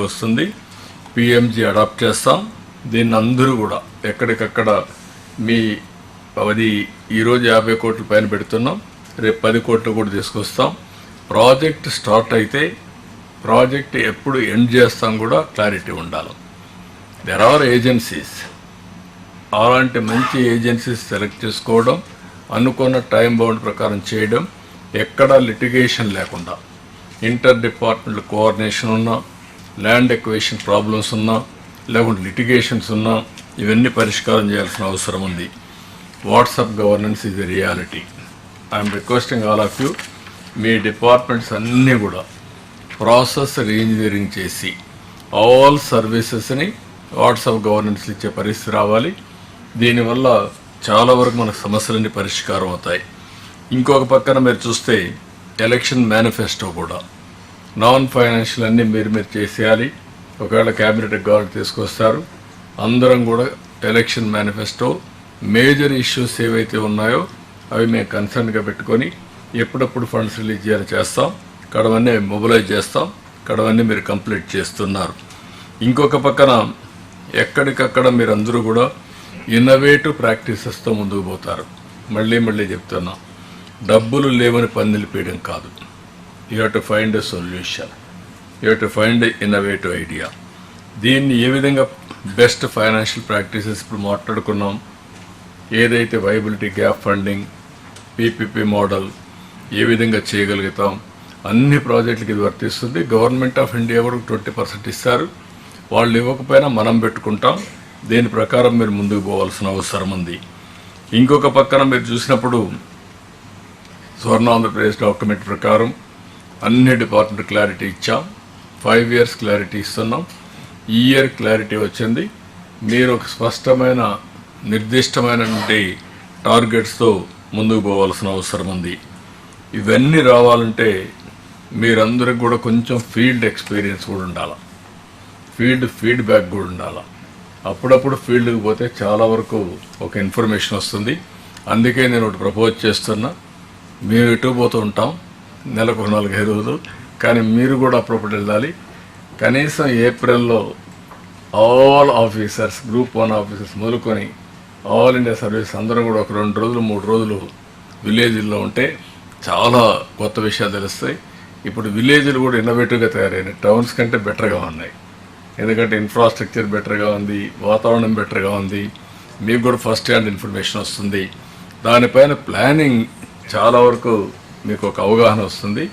వస్తుంది. PMG adapt చేస్తాం. దీన్ని అందరూ కూడా ఎక్కడికక్కడ మీ అది ఈరోజు 50 కోట్ల పైన పెడుతున్నాం, రేపు 10 కోట్లు కూడా తీసుకొస్తాం. ప్రాజెక్ట్ స్టార్ట్ అయితే ప్రాజెక్ట్ ఎప్పుడు ఎండ్ చేస్తాం కూడా క్లారిటీ ఉండాలి. దెర్ ఆర్ ఏజెన్సీస్, అలాంటి మంచి ఏజెన్సీస్ సెలెక్ట్ చేసుకోవడం, అనుకున్న టైం బౌండ్ ప్రకారం చేయడం, ఎక్కడా లిటిగేషన్ లేకుండా, ఇంటర్ డిపార్ట్మెంట్ కోఆర్డినేషన్ ఉన్నా, ల్యాండ్ ఎక్వేషన్ ప్రాబ్లమ్స్ ఉన్నా, లేకుంటే లిటిగేషన్స్ ఉన్నా, ఇవన్నీ పరిష్కారం చేయాల్సిన అవసరం ఉంది. WhatsApp governance is a reality. I'm requesting all of you, me departments అన్నీ కూడా ప్రాసెస్ రీఇంజనీరింగ్ చేసి ఆల్ సర్వీసెస్ని వాట్సాప్ గవర్నెన్స్ ఇచ్చే పరిస్థితి రావాలి. దీనివల్ల చాలా వరకు మనకు సమస్యలన్నీ పరిష్కారం అవుతాయి. ఇంకొక పక్కన మీరు చూస్తే ఎలక్షన్ మేనిఫెస్టో కూడా నాన్ ఫైనాన్షియల్ అన్నీ మీరు చేసేయాలి. ఒకవేళ క్యాబినెట్ గవర్నమెంట్ తీసుకొస్తారు, అందరం కూడా ఎలక్షన్ మేనిఫెస్టో మేజర్ ఇష్యూస్ ఏవైతే ఉన్నాయో అవి మేము కన్సర్న్గా పెట్టుకొని ఎప్పుడప్పుడు ఫండ్స్ రిలీజ్ చేయాలి చేస్తాం. కడవన్నీ మొబిలైజ్ చేస్తాం. కడవన్నీ మీరు కంప్లీట్ చేస్తున్నారు. ఇంకొక పక్కన ఎక్కడికక్కడ మీరు అందరూ కూడా ఇన్నోవేటివ్ ప్రాక్టీసెస్తో ముందుకు పోతారు. మళ్ళీ చెప్తున్నా, డబ్బులు లేవని పందిలిపేయడం కాదు. You have to find a solution, you have to find a innovative idea. దీన్ని ఏ విధంగా బెస్ట్ ఫైనాన్షియల్ ప్రాక్టీసెస్ ఇప్పుడు మాట్లాడుకున్నాం, ఏదైతే viability gap funding, PPP model ఏ విధంగా చేయగలుగుతాం, అన్ని ప్రాజెక్టులకి ఇది వర్తిస్తుంది. గవర్నమెంట్ ఆఫ్ ఇండియా కూడా 20% ఇస్తారు. వాళ్ళు ఇవ్వకపోయినా మనం పెట్టుకుంటాం. దీని ప్రకారం మీరు ముందుకు పోవాల్సిన అవసరం ఉంది. ఇంకొక పక్కన మీరు చూసినప్పుడు స్వర్ణ ఆంధ్రప్రదేశ్ డాక్యుమెంట్ ప్రకారం అన్ని డిపార్ట్మెంట్ క్లారిటీ ఇచ్చాం. 5 years క్లారిటీ ఇస్తున్నాం. ఈ ఇయర్ క్లారిటీ వచ్చింది. మీరు ఒక స్పష్టమైన నిర్దిష్టమైనటువంటి టార్గెట్స్తో ముందుకు పోవాల్సిన అవసరం ఉంది. ఇవన్నీ రావాలంటే మీరందరికి కూడా కొంచెం ఫీల్డ్ ఎక్స్పీరియన్స్ కూడా ఉండాలి, ఫీడ్బ్యాక్ కూడా ఉండాలి. అప్పుడప్పుడు ఫీల్డ్కి పోతే చాలా వరకు ఒక ఇన్ఫర్మేషన్ వస్తుంది. అందుకే నేను ఒకటి ప్రపోజ్ చేస్తున్నా, మేము ఎటు పోతూ ఉంటాం నెలకు 4-5 రోజులు, కానీ మీరు కూడా అప్పుడప్పుడు వెళ్ళాలి. కనీసం ఏప్రిల్లో ఆల్ ఆఫీసర్స్, గ్రూప్ 1 ఆఫీసర్స్ మొదలుకొని ఆల్ ఇండియా సర్వీస్ అందరూ కూడా ఒక 2 రోజులు 3 రోజులు విలేజ్లో ఉంటే చాలా కొత్త విషయాలు తెలుస్తాయి. ఇప్పుడు విలేజ్లు కూడా ఇన్నోవేటివ్గా తయారైనాయి, టౌన్స్ కంటే బెటర్గా ఉన్నాయి. ఎందుకంటే ఇన్ఫ్రాస్ట్రక్చర్ బెటర్గా ఉంది, వాతావరణం బెటర్గా ఉంది, మీకు కూడా ఫస్ట్ హ్యాండ్ ఇన్ఫర్మేషన్ వస్తుంది. దానిపైన ప్లానింగ్ చాలా వరకు మీకు ఒక అవగాహన వస్తుంది.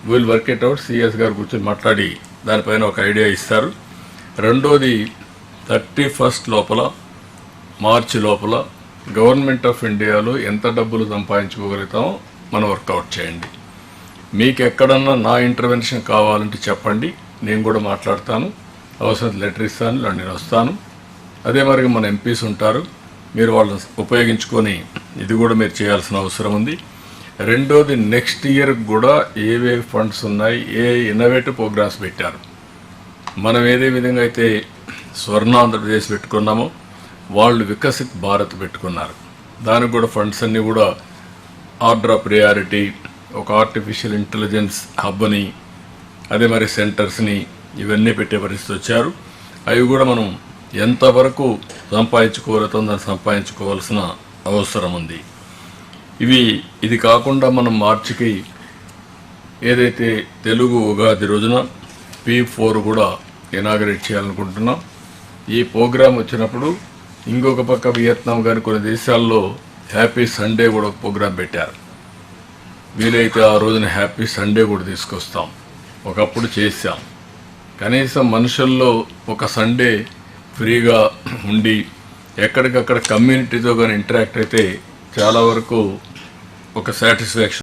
Will work it out. CS గారు కూర్చొని మాట్లాడి దానిపైన ఒక ఐడియా ఇస్తారు. రెండోది 31st లోపల, మార్చి లోపల గవర్నమెంట్ ఆఫ్ ఇండియాలో ఎంత డబ్బులు సంపాదించుకోగలుగుతామో మనం వర్కౌట్ చేయండి. మీకు ఎక్కడన్నా నా ఇంటర్వెన్షన్ కావాలంటే చెప్పండి, నేను కూడా మాట్లాడతాను. అవసరం లెటర్ ఇస్తాను, నేను వస్తాను. అదే మరి మన ఎంపీస్ ఉంటారు, మీరు వాళ్ళని ఉపయోగించుకొని ఇది కూడా మీరు చేయాల్సిన అవసరం ఉంది. రెండోది నెక్స్ట్ ఇయర్ కూడా ఏవే ఫండ్స్ ఉన్నాయి, ఏ ఇన్నోవేటివ్ ప్రోగ్రామ్స్ పెట్టారు. మనం ఏదే విధంగా అయితే స్వర్ణ ఆంధ్రప్రదేశ్ పెట్టుకున్నామో వాళ్ళు వికసిత్ భారత్ పెట్టుకున్నారు. దానికి కూడా ఫండ్స్ అన్నీ కూడా ఆర్డర్ ఆఫ్ ప్రయారిటీ, ఒక ఆర్టిఫిషియల్ ఇంటెలిజెన్స్ హబ్ని, అదే మరి సెంటర్స్ని, ఇవన్నీ పెట్టే పరిస్థితి వచ్చారు. అవి కూడా మనం ఎంతవరకు సంపాదించుకోగలుగుతాం దాన్ని సంపాదించుకోవాల్సిన అవసరం ఉంది. ఇది కాకుండా మనం మార్చికి ఏదైతే తెలుగు ఉగాది రోజున P4 కూడా ఇనాగరేట్ చేయాలనుకుంటున్నాం. ఈ ప్రోగ్రాం వచ్చినప్పుడు ఇంకొక పక్క వియత్నాం కానీ కొన్ని దేశాల్లో హ్యాపీ సండే కూడా ఒక ప్రోగ్రాం పెట్టారు. వీలైతే ఆ రోజున హ్యాపీ సండే కూడా తీసుకొస్తాం. ఒకప్పుడు చేసాం. కనీసం మనుషుల్లో ఒక సండే ఫ్రీగా ఉండి ఎక్కడికక్కడ కమ్యూనిటీతో కానీ ఇంటరాక్ట్ అయితే చాలా వరకు ఒక సాటిస్ఫాక్షన్